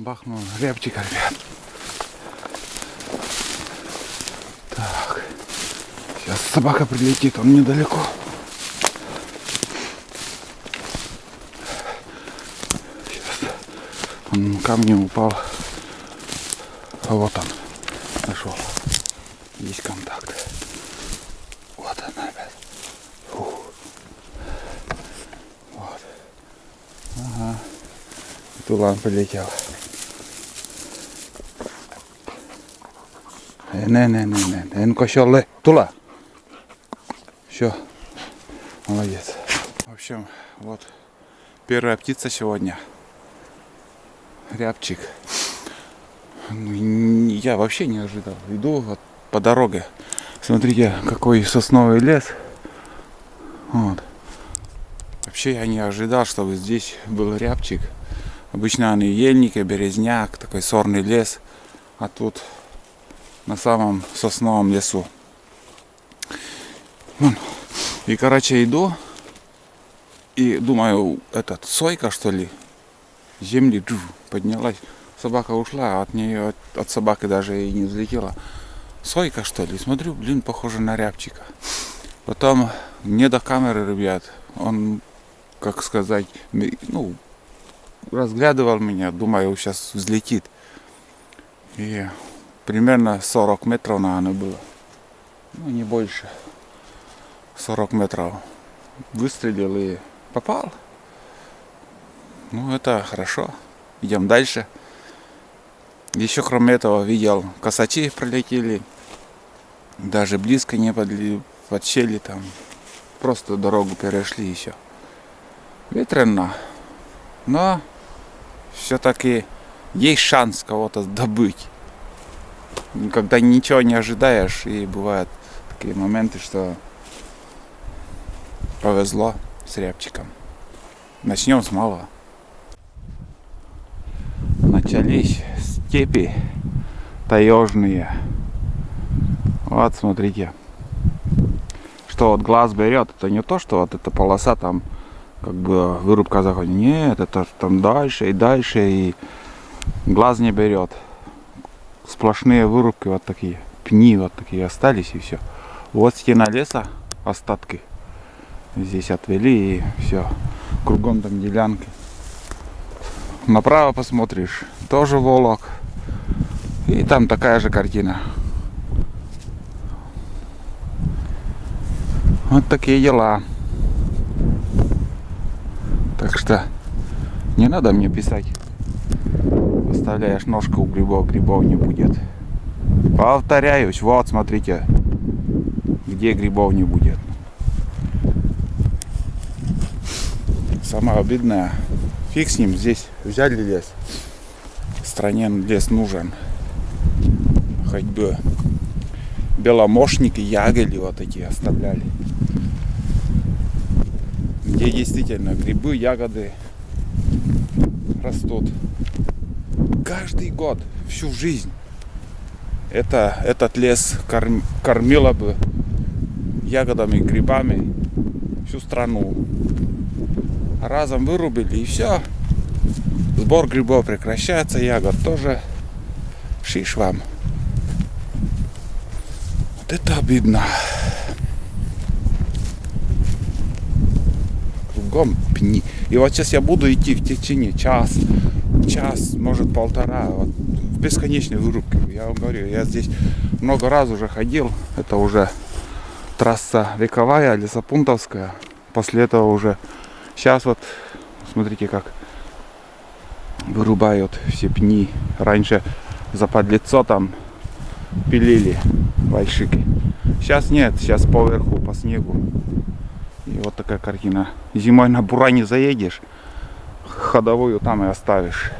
Бахнул рябчика, ребят. Так. Сейчас собака прилетит, он недалеко. Сейчас. Он камнем упал. А вот он. Нашел. Есть контакт. Вот он, ребят. Фух. Вот. Ага. Тулан полетел. Не, ну-ка, Тула. Все. Молодец. В общем, вот первая птица сегодня. Рябчик. Я вообще не ожидал. Иду вот по дороге. Смотрите, какой сосновый лес. Вот. Вообще я не ожидал, чтобы здесь был рябчик. Обычно они ельники, березняк, такой сорный лес. А тут на самом сосновом лесу. И, короче, иду. И думаю, сойка, что ли, с земли поднялась. Собака ушла, а от нее, от собаки даже и не взлетела. Сойка, что ли? Смотрю, блин, похоже на рябчика. Потом не до камеры, ребят. Он, как сказать, разглядывал меня. Думаю, сейчас взлетит. И примерно 40 метров, наверное, было. Не больше. 40 метров. Выстрелил и попал. Это хорошо. Идем дальше. Еще кроме этого видел, косачи пролетели. Даже близко не подсели там. Просто дорогу перешли еще. Ветрено. Но все-таки есть шанс кого-то добыть. Когда ничего не ожидаешь, и бывают такие моменты, что повезло с рябчиком. Начнем с малого. Начались степи таежные. Вот смотрите, что вот глаз берет. Это не то, что вот эта полоса там как бы вырубка заходит. Нет, это там дальше и дальше, и глаз не берет. Сплошные вырубки вот такие, пни вот такие остались, и все. Вот стена леса, остатки здесь отвели, и все. Кругом там делянки. Направо посмотришь, тоже волок. И там такая же картина. Вот такие дела. Так что не надо мне писать. Оставляешь ножку у грибов, грибов не будет. Повторяюсь, вот смотрите, где грибов не будет. Самое обидное, фиг с ним, здесь взяли лес. В стране лес нужен. Хоть бы беломошники, ягели вот такие оставляли. Где действительно грибы, ягоды растут. Каждый год, всю жизнь этот лес кормило бы ягодами, грибами всю страну. Разом вырубили, и все. Сбор грибов прекращается, ягод тоже. Шиш вам. Вот это обидно. Кругом пни. И вот сейчас я буду идти в течение час, может полтора, вот, в бесконечной вырубке. Я вам говорю, я здесь много раз уже ходил. Это уже трасса вековая, лесопунтовская. После этого уже сейчас вот смотрите, как вырубают все пни. Раньше за подлицо там пилили вальшики. Сейчас нет, сейчас поверху, по снегу. И вот такая картина. Зимой на буране заедешь, ходовую там и оставишь.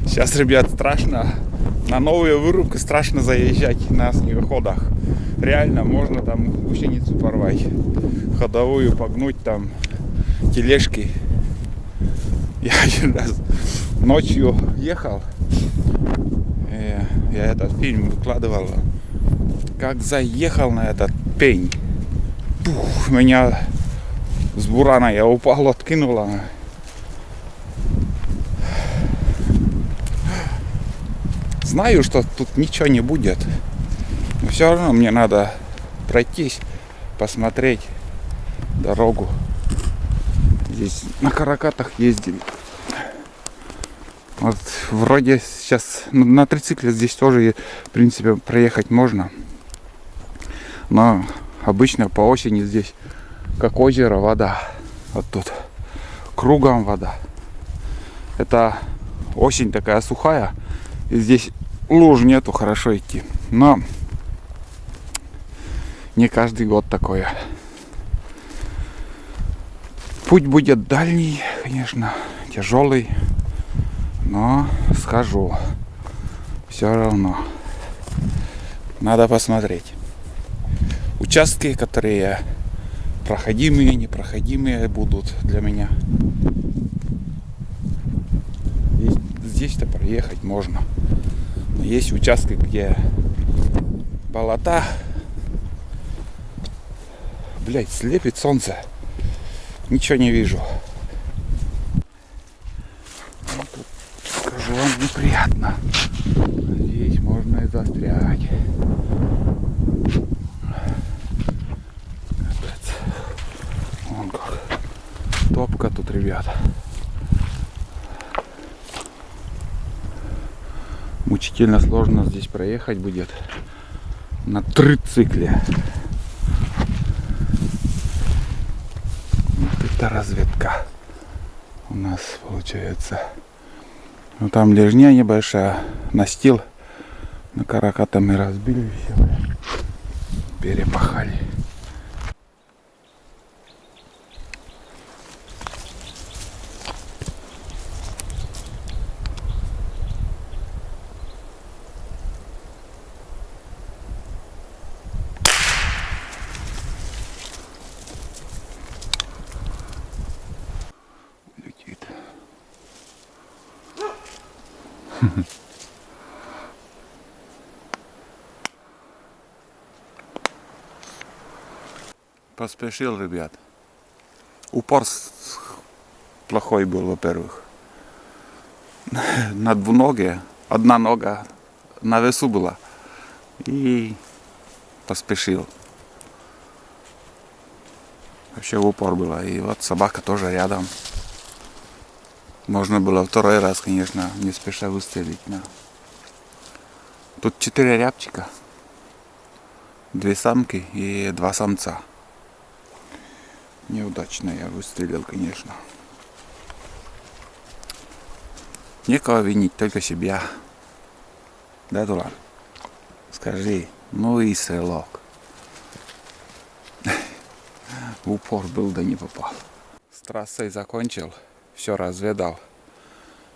Сейчас, ребят, страшно. На новые вырубки страшно заезжать на снегоходах. Реально, можно там гусеницу порвать. Ходовую погнуть, там тележки. Я один раз ночью ехал. Я этот фильм выкладывал. Как заехал на этот пень. Пух, меня с бурана я упал, откинуло. Знаю, что тут ничего не будет. Но все равно мне надо пройтись, посмотреть дорогу. Здесь на каракатах ездили. Вот вроде сейчас на трицикле здесь тоже, в принципе, проехать можно. Но обычно по осени здесь как озеро вода. Вот тут кругом вода. Это осень такая сухая. И здесь луж нету, хорошо идти. Но не каждый год такое. Путь будет дальний, конечно, тяжелый. Но схожу. Все равно. Надо посмотреть. Участки, которые проходимые, непроходимые будут для меня. Здесь-то проехать можно. Но есть участки, где болота. Блять, слепит солнце. Ничего не вижу. Тут, скажу вам, неприятно. Здесь можно и застрять. Капец. Вон как. Топка тут, ребят. Мучительно сложно здесь проехать будет на трицикле. Вот это разведка у нас получается. Ну там лежня небольшая, настил на караката мы разбили, все перепахали. Поспешил, ребят. Упор плохой был, во-первых. На двуногие. Одна нога на весу была. И поспешил. Вообще в упор было. И вот собака тоже рядом. Можно было второй раз, конечно, не спеша выстрелить. Но... Тут 4 рябчика. 2 самки и 2 самца. Неудачно я выстрелил, конечно. Некого винить, только себя. Да, Тула? Скажи, ну и стрелок. В упор был, да не попал. С трассой закончил, все разведал.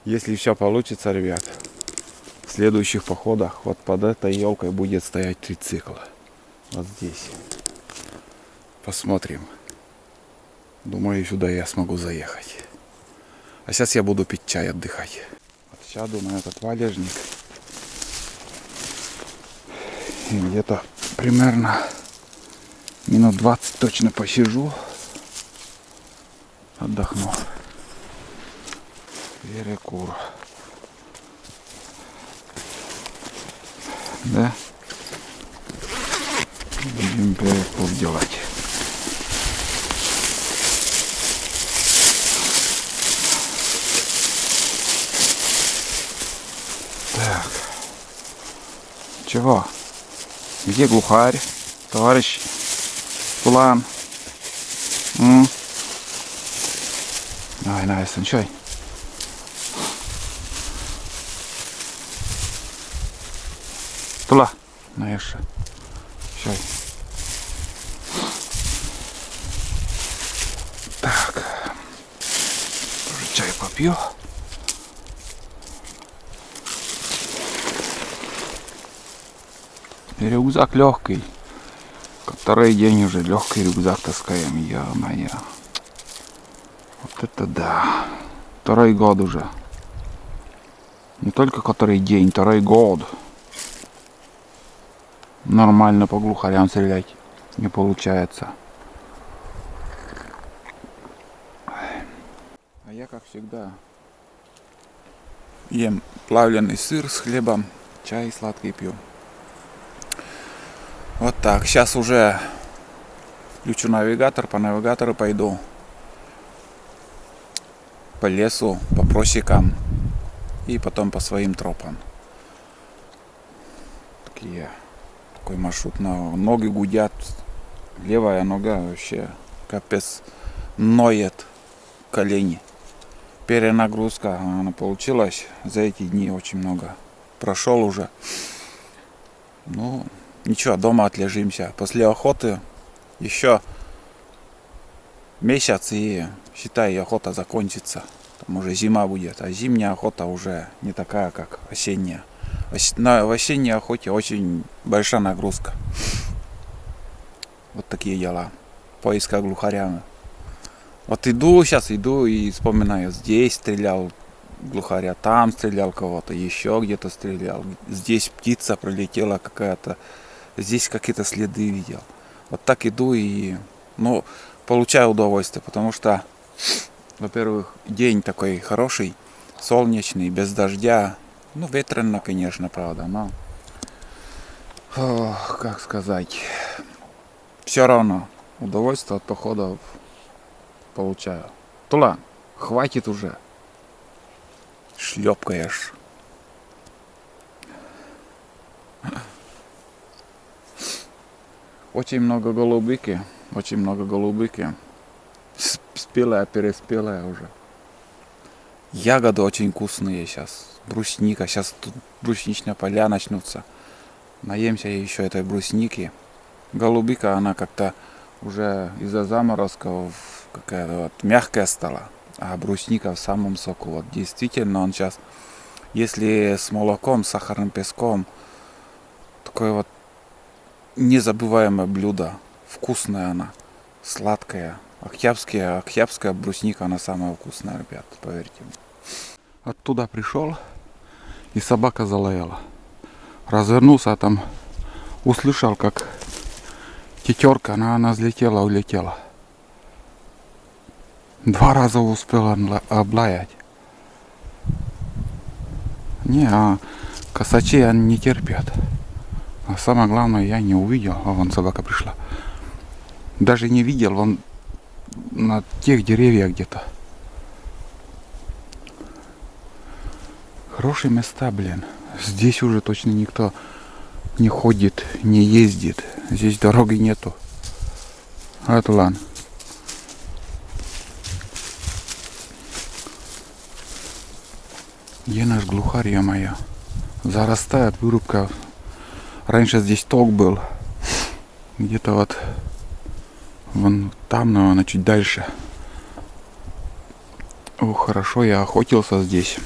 Если все получится, ребят, в следующих походах вот под этой елкой будет стоять трицикл. Вот здесь. Посмотрим. Думаю, сюда я смогу заехать. А сейчас я буду пить чай, отдыхать. Вот сяду на этот валежник. И где-то примерно минут 20 точно посижу. Отдохну. Перекур. Да? Будем перекур делать. Так. Чего? Где глухарь? Товарищ Пулан? Давай, санчай. Тула, наешь. Чай. Так. Тоже чай попью. И рюкзак легкий. Который день уже легкий рюкзак таскаем. Ё-моё. Вот это да. Второй год уже. Не только который день, второй год. Нормально по глухарям стрелять не получается. А я, как всегда, ем плавленый сыр с хлебом. чай сладкий пью. Вот так. Сейчас уже включу навигатор, по навигатору пойду по лесу, по просекам и потом по своим тропам. Такой маршрут, ноги гудят, левая нога вообще капец ноет, колени. Перенагрузка она получилась за эти дни очень много. Прошел уже. Ну, ничего, дома отлежимся. После охоты еще месяц и, считай, охота закончится. Там уже зима будет, а зимняя охота уже не такая, как осенняя. В осенней охоте очень большая нагрузка. Вот такие дела. Поиска глухаря. Вот сейчас иду и вспоминаю, здесь стрелял глухаря, там стрелял кого-то, еще где-то стрелял. Здесь птица пролетела какая-то, здесь какие-то следы видел. Вот так иду и, ну, получаю удовольствие, потому что, во-первых, день такой хороший, солнечный, без дождя. Ну, ветрено, конечно, правда, но, как сказать, все равно удовольствие от походов получаю. Тула, хватит уже. Шлепкаешь. Очень много голубики. Очень много голубики. Спелая, переспелая уже. Ягоды очень вкусные сейчас. Брусника. Сейчас тут брусничные поля начнутся. Наемся еще этой брусники. Голубика, она как-то уже из-за заморозков какая-то вот мягкая стала. А брусника в самом соку. Вот действительно он сейчас, если с молоком, с сахарным песком, такое вот незабываемое блюдо. Вкусная она, сладкая. Октябрьская брусника, она самая вкусная, ребят, поверьте мне. Оттуда пришел, и собака залаяла. Развернулся, а там услышал, как тетерка, она взлетела, улетела. 2 раза успела облаять. Не, косачей они не терпят. А самое главное, я не увидел. А вон собака пришла. Даже не видел, вон на тех деревьях где-то. Хорошие места, блин. Здесь уже точно никто не ходит, не ездит. Здесь дороги нету. Вот ладно. Где наш глухарь, ё-моё? Зарастает вырубка. Раньше здесь ток был. Где-то вот вон там, наверное, чуть дальше. О, хорошо, я охотился здесь.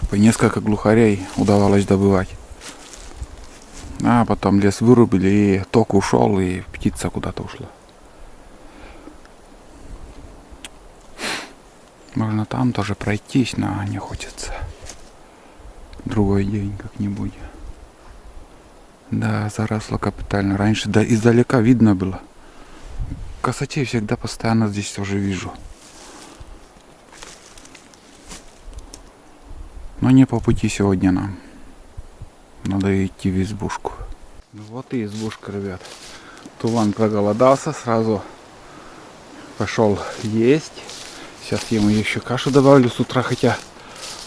По несколько глухарей удавалось добывать. А потом лес вырубили, и ток ушел, и птица куда-то ушла. Можно там тоже пройтись, но не хочется. Другой день как-нибудь. Да, заросло капитально. Раньше издалека видно было. Косачей всегда постоянно здесь тоже вижу. Но не по пути сегодня нам. Надо идти в избушку. Ну вот и избушка, ребят. Туван проголодался, сразу пошел есть. Сейчас ему еще кашу добавлю с утра, хотя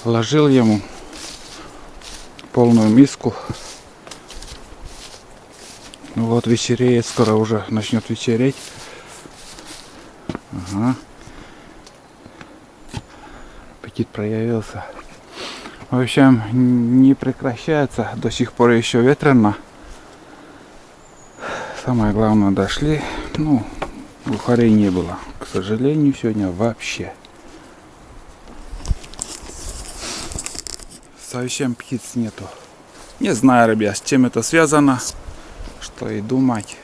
вложил ему полную миску. Ну вот вечереет, скоро уже начнет вечереть. Ага. Аппетит проявился. В общем, не прекращается, до сих пор еще ветрено. Самое главное, дошли. Ну, глухарей не было, к сожалению, сегодня вообще. Совсем птиц нету. Не знаю, ребят, с чем это связано, что и думать.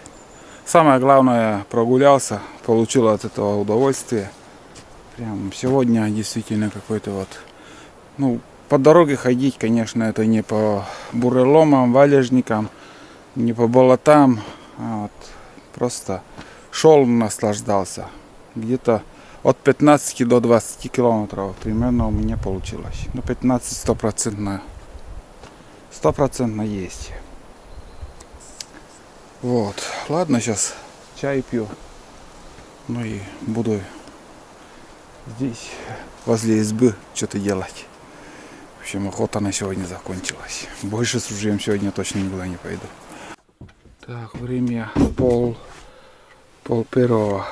Самое главное, прогулялся, получил от этого удовольствие. Прям сегодня действительно какой-то вот, ну, по дороге ходить, конечно, это не по буреломам, валежникам, не по болотам, а вот просто шел, наслаждался. Где-то от 15 до 20 километров примерно у меня получилось. Ну, 15 стопроцентно есть. Вот. Ладно, сейчас чай пью. Ну и буду здесь, возле избы, что-то делать. В общем, охота на сегодня закончилась. Больше с ружьем сегодня точно никуда не пойду. Так, время пол первого.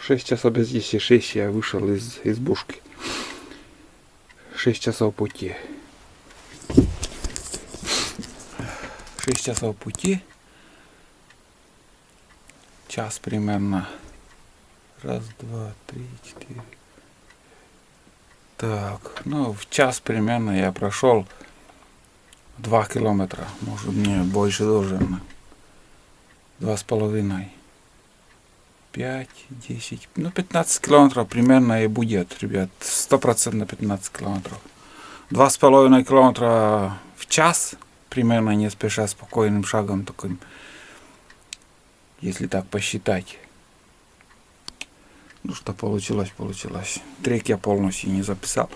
6 часов без 10, я вышел из избушки. 6 часов пути. 6 часов пути. Час примерно. Раз, два, три, четыре. Так, ну в час примерно я прошел 2 километра. Может мне больше должен. 2,5. 5, 10, ну 15 километров примерно и будет, ребят. 100% 15 километров. 2,5 километра в час, примерно не спеша, спокойным шагом таким, если так посчитать. Ну что получилось. Трек я полностью не записал.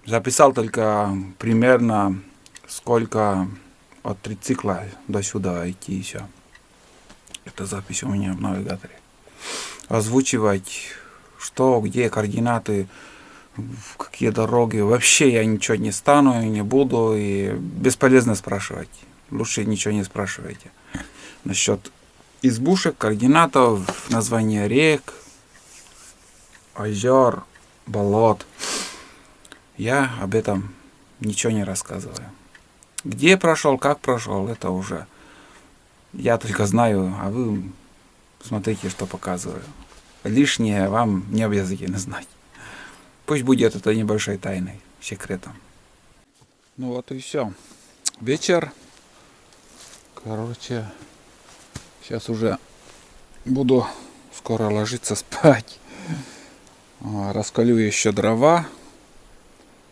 Записал только примерно сколько от трицикла до сюда идти и все. Это запись у меня в навигаторе. Озвучивать, что, где, координаты, какие дороги. Вообще я ничего не стану и не буду. И бесполезно спрашивать. Лучше ничего не спрашивайте. Насчет избушек, координатов, названия рек, озер, болот. Я об этом ничего не рассказываю. Где прошел, как прошел, это уже я только знаю, а вы смотрите, что показываю. Лишнее вам не обязательно знать. Пусть будет это небольшой тайной, секретом. Ну вот и все. Вечер. Короче, сейчас уже буду скоро ложиться спать. Раскалю еще дрова.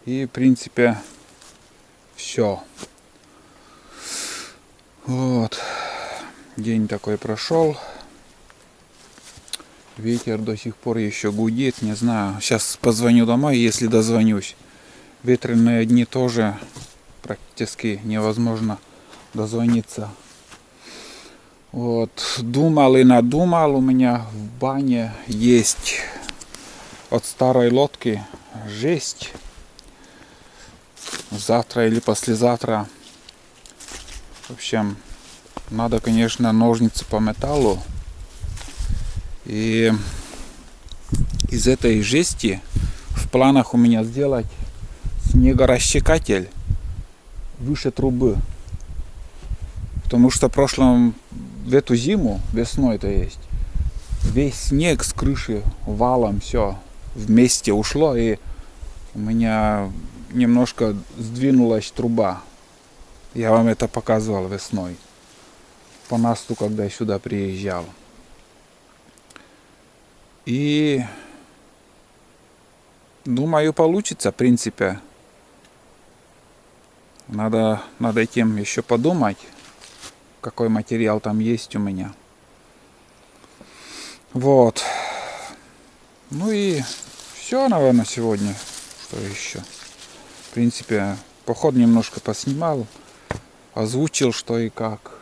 И в принципе все. Вот. День такой прошел. Ветер до сих пор еще гудит. Не знаю. Сейчас позвоню домой, если дозвонюсь. Ветреные дни тоже практически невозможно дозвониться. Вот. Думал и надумал. У меня в бане есть от старой лодки жесть. Завтра или послезавтра. В общем, надо, конечно, ножницы по металлу. И из этой жести в планах у меня сделать снегорасщекатель выше трубы. Потому что в эту зиму, весной то есть, весь снег с крыши валом все вместе ушло. И у меня немножко сдвинулась труба. Я вам это показывал весной. По насту, когда я сюда приезжал. И думаю, получится, в принципе. Надо над этим еще подумать, какой материал там есть у меня. Вот. Ну и все, наверное, сегодня. Что еще? В принципе, поход немножко поснимал. Озвучил, что и как.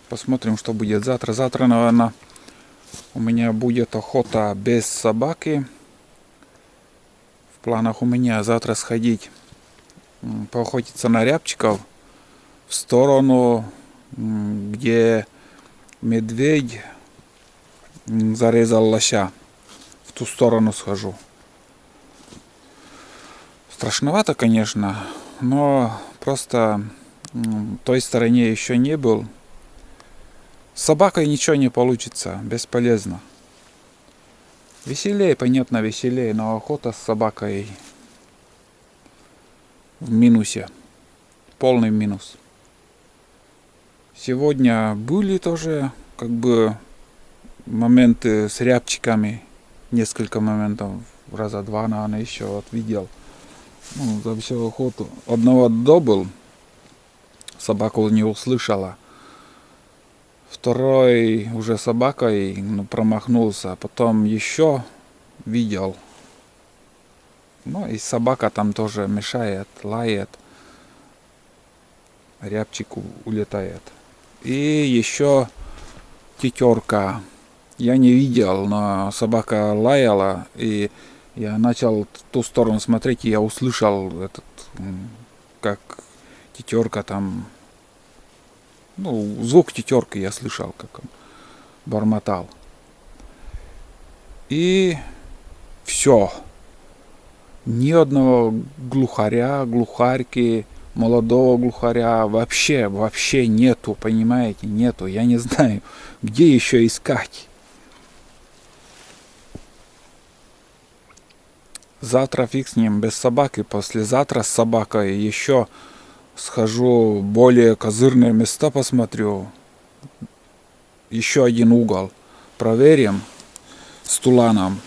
Посмотрим, что будет завтра. Завтра, наверное, у меня будет охота без собаки. В планах у меня завтра сходить поохотиться на рябчиков в сторону, где медведь зарезал лося. В ту сторону схожу. Страшновато, конечно, но просто в той стороне еще не был. С собакой ничего не получится, бесполезно. Веселее, понятно, веселее, но охота с собакой в минусе. Полный минус. Сегодня были тоже как бы моменты с рябчиками. Несколько моментов, раза два, наверное, еще вот видел. Ну, за всю охоту. Одного добыл, собаку не услышала. второй уже собакой, ну, промахнулся. Потом еще видел. Ну и собака там тоже мешает, лает. Рябчик улетает. И еще тетерка. Я не видел, но собака лаяла, и я начал в ту сторону смотреть, и я услышал этот, как тетерка там, ну, звук тетерки я слышал, как он бормотал. И все. Ни одного глухаря, глухарьки, молодого глухаря вообще нету, понимаете, нету. Я не знаю, где еще искать. Завтра фиг с ним, без собаки. Послезавтра с собакой еще схожу, более козырные места посмотрю. Еще один угол проверим с туланом.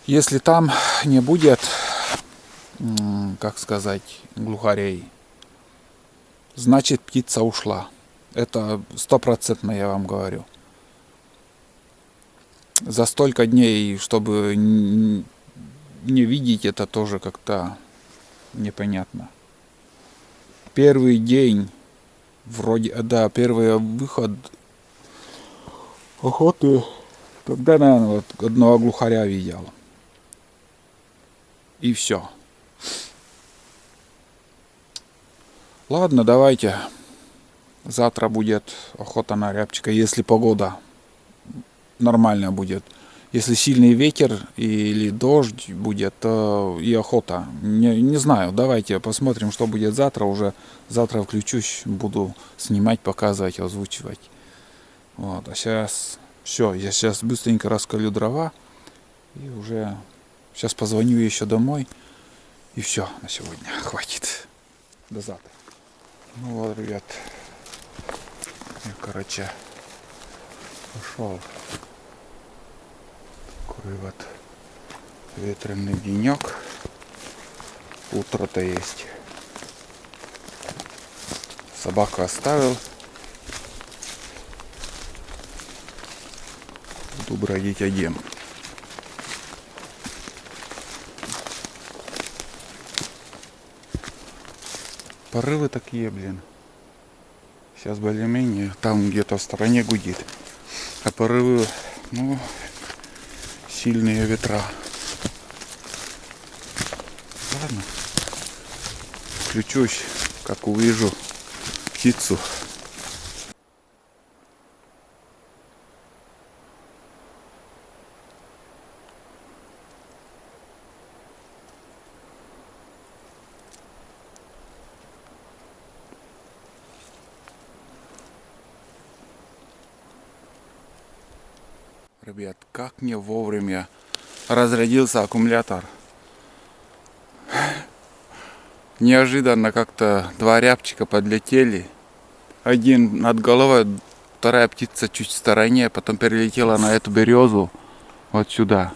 Если там не будет, как сказать, глухарей, значит птица ушла. Это 100% я вам говорю. За столько дней, чтобы не видеть, это тоже как-то непонятно. Первый день, вроде, да, первый выход охоты, тогда, наверное, вот одного глухаря видел. И все. Ладно, давайте. Завтра будет охота на рябчика, если погода нормально будет. Если сильный ветер или дождь будет, то и охота. Не знаю, давайте посмотрим, что будет завтра. Уже завтра включусь, буду снимать, показывать, озвучивать. Вот, а сейчас все, я сейчас быстренько раскалю дрова. И уже сейчас позвоню еще домой. И все, на сегодня хватит. До завтра. Ну вот, ребят. Я, короче, пошел. Такой вот ветреный денек. Утро-то есть. Собаку оставил. Буду бродить один. Порывы такие, блин. Сейчас более-менее там где-то в стороне гудит. А порывы, ну, сильные ветра. Ладно. Включусь, как увижу птицу. Ребят, как мне вовремя разрядился аккумулятор. Неожиданно как-то два рябчика подлетели. Один над головой, вторая птица чуть в стороне, потом перелетела на эту березу вот сюда.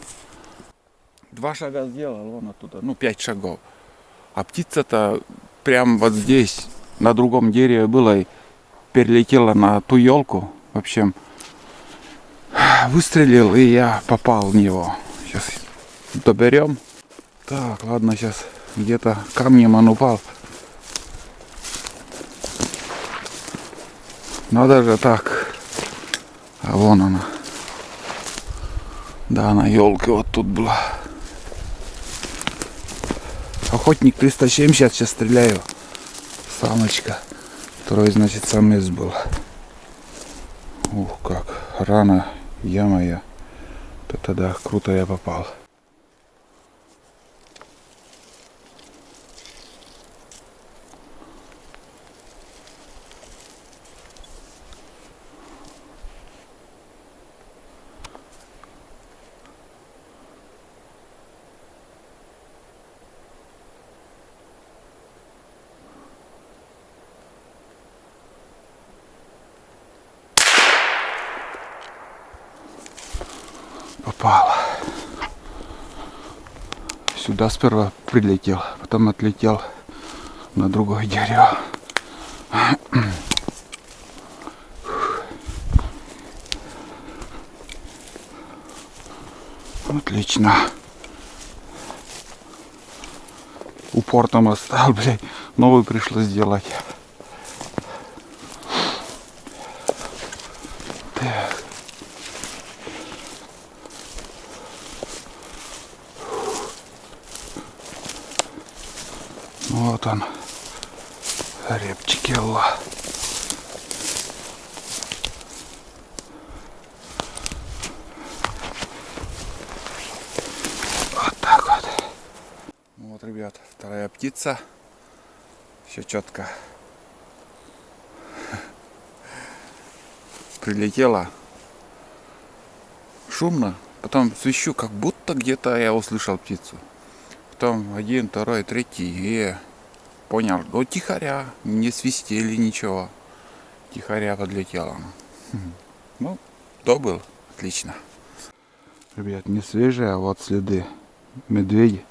2 шага сделал, вон оттуда, ну 5 шагов. А птица-то прям вот здесь, на другом дереве была, и перелетела на ту елку. В общем, выстрелил, и я попал в него. Сейчас доберем. Так, ладно, сейчас где-то камнем он упал. Надо же так. А вон она. Да, на елке вот тут была. Охотник 370, сейчас стреляю. Самочка. Второй, значит, самец был. Ух, как рано, я-моя. Это да, круто я попал. Попал. Сюда сперва прилетел, потом отлетел на другое дерево. Отлично. Упор там оставил, блядь. Новый пришлось делать. Так. Вот он. Репчики, Аллах. Вот так вот. Вот, ребят, вторая птица. Все четко. Прилетела. Шумно. Потом свищу, как будто где-то я услышал птицу. Потом один, второй, третий. И понял, ну тихоря. Не свистели ничего. Тихоря подлетела. Ну, то был. Отлично. Ребят, не свежие, а вот следы. Медведь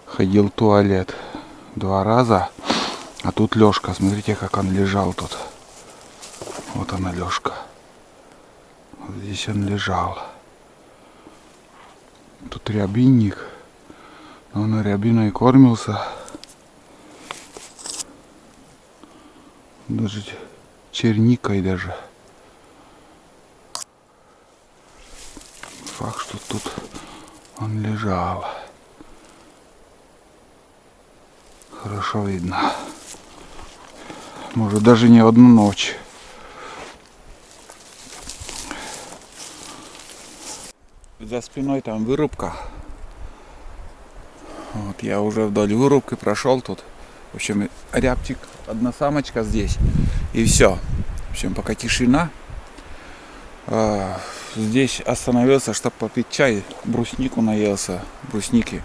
ходил в туалет 2 раза. А тут Лёшка. Смотрите, как он лежал тут. Вот она, Лёшка. Вот здесь он лежал. Тут рябинник. Он рябиной кормился. Даже черникой даже. Факт, что тут он лежал. Хорошо видно. Может, даже не одну ночь. За спиной там вырубка. Вот я уже вдоль вырубки прошел тут. В общем, рябчик, одна самочка здесь. И все. В общем, пока тишина. Здесь остановился, чтобы попить чай. Бруснику наелся. Брусники.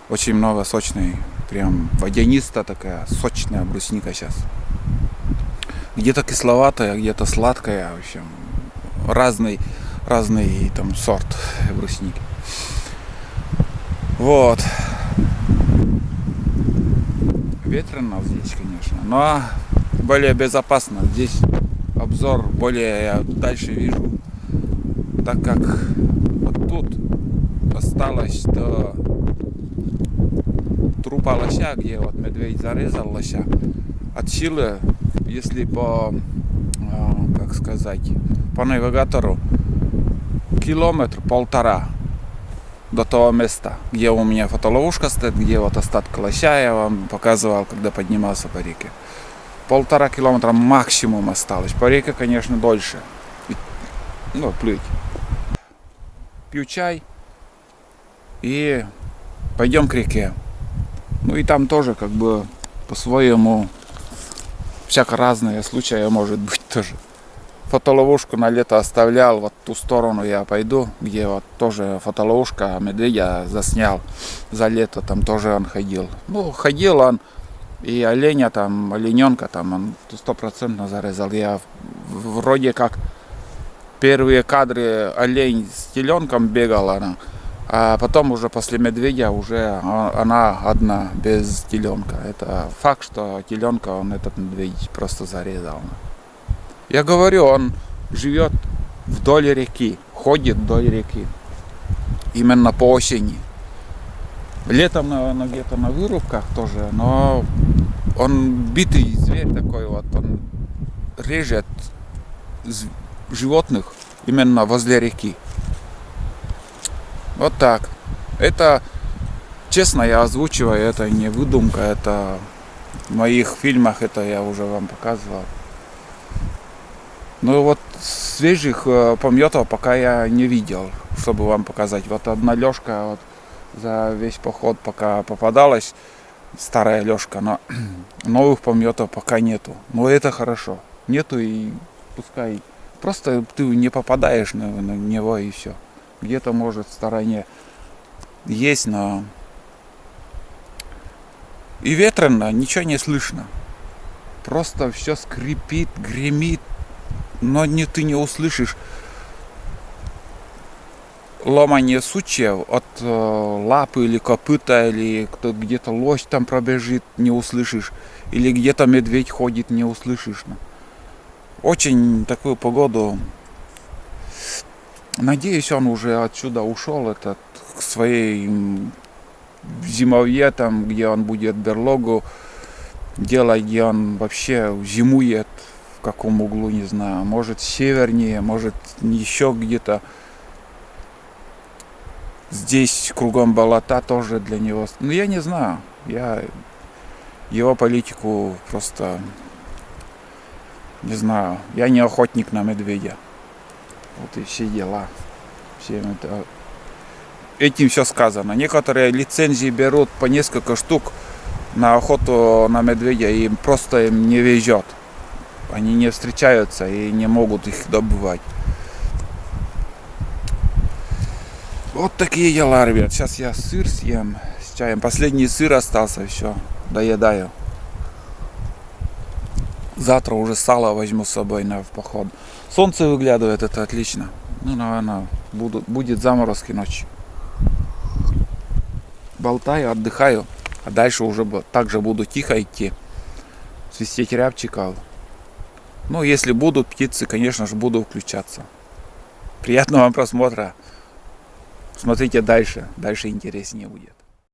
Очень много сочной. Прям водянистая такая, сочная брусника сейчас. Где-то кисловатая, где-то сладкая. В общем, разный там сорт брусники. Вот. Ветрено здесь, конечно, но более безопасно. Здесь обзор более я дальше вижу, так как вот тут осталось до трупа лося, где вот медведь зарезал лося. От силы, если по, как сказать, по навигатору, 1,5 километра до того места, где у меня фотоловушка стоит, где вот остатки лося я вам показывал, когда поднимался по реке. 1,5 километра максимум осталось. По реке, конечно, дольше. Ну, плыть. Пью чай и пойдем к реке. Ну и там тоже как бы по-своему всяко разные случаи может быть тоже. Фотоловушку на лето оставлял, вот ту сторону я пойду, где вот тоже фотоловушка медведя заснял за лето, там тоже он ходил. Ну, ходил он, и оленя там, олененка там, он 100% зарезал. Я вроде как первые кадры олень с теленком бегала, а потом уже после медведя уже она одна, без теленка. Это факт, что теленка он этот медведь просто зарезал. Я говорю, он живет вдоль реки, ходит вдоль реки, именно по осени. Летом, наверное, где-то на вырубках тоже, но он битый зверь такой вот, он режет животных именно возле реки. Вот так. Это, честно, я озвучиваю, это не выдумка, это в моих фильмах, это я уже вам показывал. Ну вот свежих помётов пока я не видел, чтобы вам показать. Вот одна Лёшка вот за весь поход пока попадалась, старая Лёшка, но новых помётов пока нету. Но это хорошо. Нету и пускай. Просто ты не попадаешь на него и все. Где-то может в стороне есть, но и ветрено, ничего не слышно. Просто все скрипит, гремит. Но ты не услышишь ломание сучьев от лапы или копыта, или кто где-то лось там пробежит, не услышишь, или где-то медведь ходит, не услышишь. Очень такую погоду. Надеюсь, он уже отсюда ушел, этот к своей зимовье, там, где он будет берлогу делать, где он вообще зимует, в каком углу, не знаю, может севернее, может еще где-то. Здесь кругом болота тоже для него. Ну, я не знаю. Я его политику просто не знаю. Я не охотник на медведя. Вот и все дела. Этим все сказано. Некоторые лицензии берут по несколько штук на охоту на медведя, и просто им не везет. Они не встречаются и не могут их добывать. Вот такие дела, ребят. Сейчас я сыр съем с чаем. Последний сыр остался, все. Доедаю. Завтра уже сало возьму с собой в поход. Солнце выглядывает, это отлично. Ну, наверное, будет заморозки ночью. Болтаю, отдыхаю. А дальше уже также буду тихо идти. Свистеть рябчиков. Ну, если будут птицы, конечно же, буду включаться. Приятного вам просмотра. Смотрите дальше. Дальше интереснее будет.